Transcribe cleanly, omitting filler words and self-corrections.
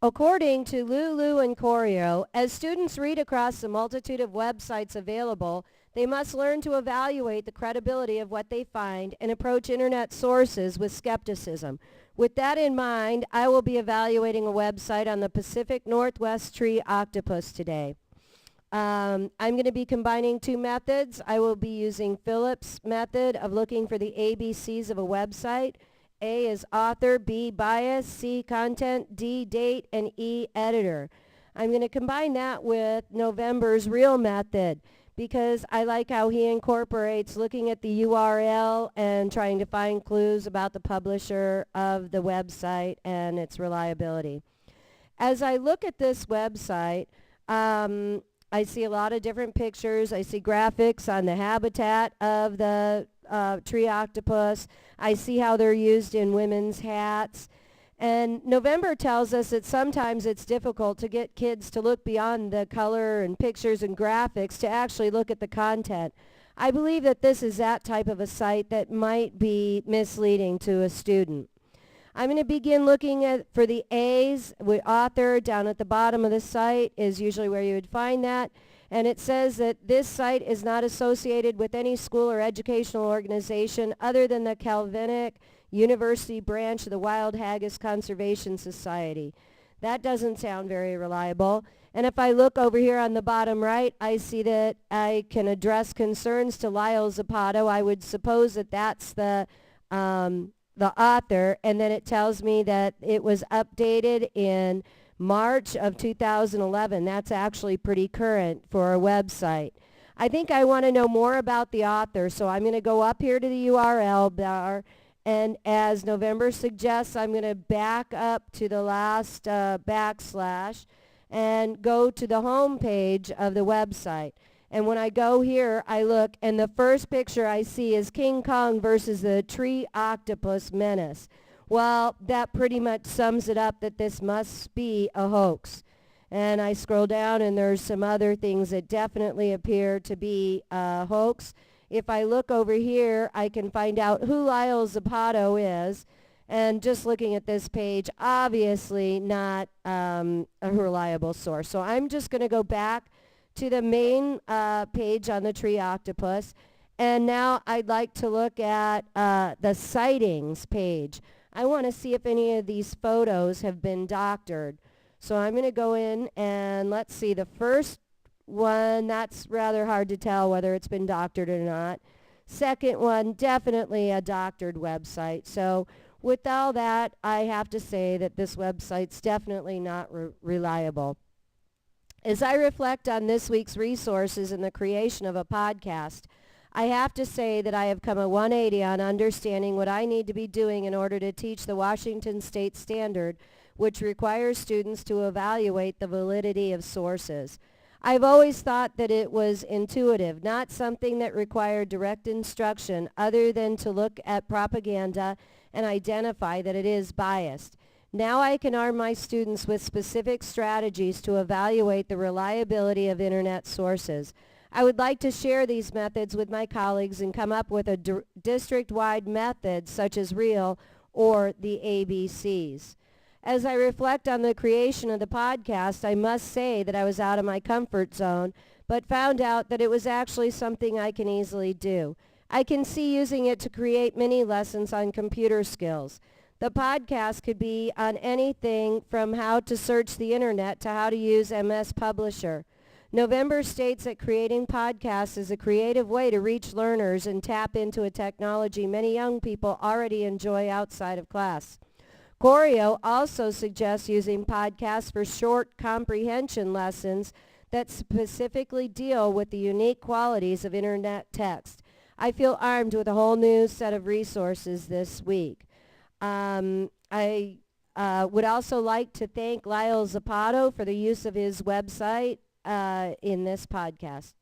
According to Lulu and Corio, as students read across the multitude of websites available, they must learn to evaluate the credibility of what they find and approach internet sources with skepticism. With that in mind, I will be evaluating a website on the Pacific Northwest tree octopus today. I'm going to be combining two methods. I will be using Phillips' method of looking for the ABCs of a website. A is author, B bias, C content, D date, and E editor. I'm going to combine that with November's real method because I like how he incorporates looking at the URL and trying to find clues about the publisher of the website and its reliability. As I look at this website, I see a lot of different pictures. I see graphics on the habitat of the tree octopus. I see how they're used in women's hats. And November tells us that sometimes it's difficult to get kids to look beyond the color and pictures and graphics to actually look at the content. I believe that this is that type of a site that might be misleading to a student. I'm going to begin looking for the A's with author. Down at the bottom of the site is usually where you would find that. And it says that this site is not associated with any school or educational organization other than the Calvinic University branch of the Wild Haggis Conservation Society. That doesn't sound very reliable. And if I look over here on the bottom right, I see that I can address concerns to Lyle Zapato. I would suppose that that's the author, and then it tells me that it was updated in March of 2011. That's actually pretty current for a website. I think I want to know more about the author, so I'm going to go up here to the URL bar, and as November suggests, I'm going to back up to the last backslash and go to the home page of the website. And when I go here, I look, and the first picture I see is King Kong versus the tree octopus menace. Well, that pretty much sums it up that this must be a hoax. And I scroll down, and there's some other things that definitely appear to be a hoax. If I look over here, I can find out who Lyle Zapato is. And just looking at this page, obviously not a reliable source. So I'm just going to go back to the main page on the tree octopus. And now I'd like to look at the sightings page. I want to see if any of these photos have been doctored. So I'm going to go in and let's see. The first one, that's rather hard to tell whether it's been doctored or not. Second one, definitely a doctored website. So with all that, I have to say that this website's definitely not reliable. As I reflect on this week's resources and the creation of a podcast, I have to say that I have come a 180 on understanding what I need to be doing in order to teach the Washington State Standard, which requires students to evaluate the validity of sources. I've always thought that it was intuitive, not something that required direct instruction other than to look at propaganda and identify that it is biased. Now I can arm my students with specific strategies to evaluate the reliability of internet sources. I would like to share these methods with my colleagues and come up with a district-wide method such as REAL or the ABCs. As I reflect on the creation of the podcast, I must say that I was out of my comfort zone, but found out that it was actually something I can easily do. I can see using it to create mini lessons on computer skills. The podcast could be on anything from how to search the internet to how to use MS Publisher. November states that creating podcasts is a creative way to reach learners and tap into a technology many young people already enjoy outside of class. Corio also suggests using podcasts for short comprehension lessons that specifically deal with the unique qualities of internet text. I feel armed with a whole new set of resources this week. I would also like to thank Lyle Zapato for the use of his website in this podcast.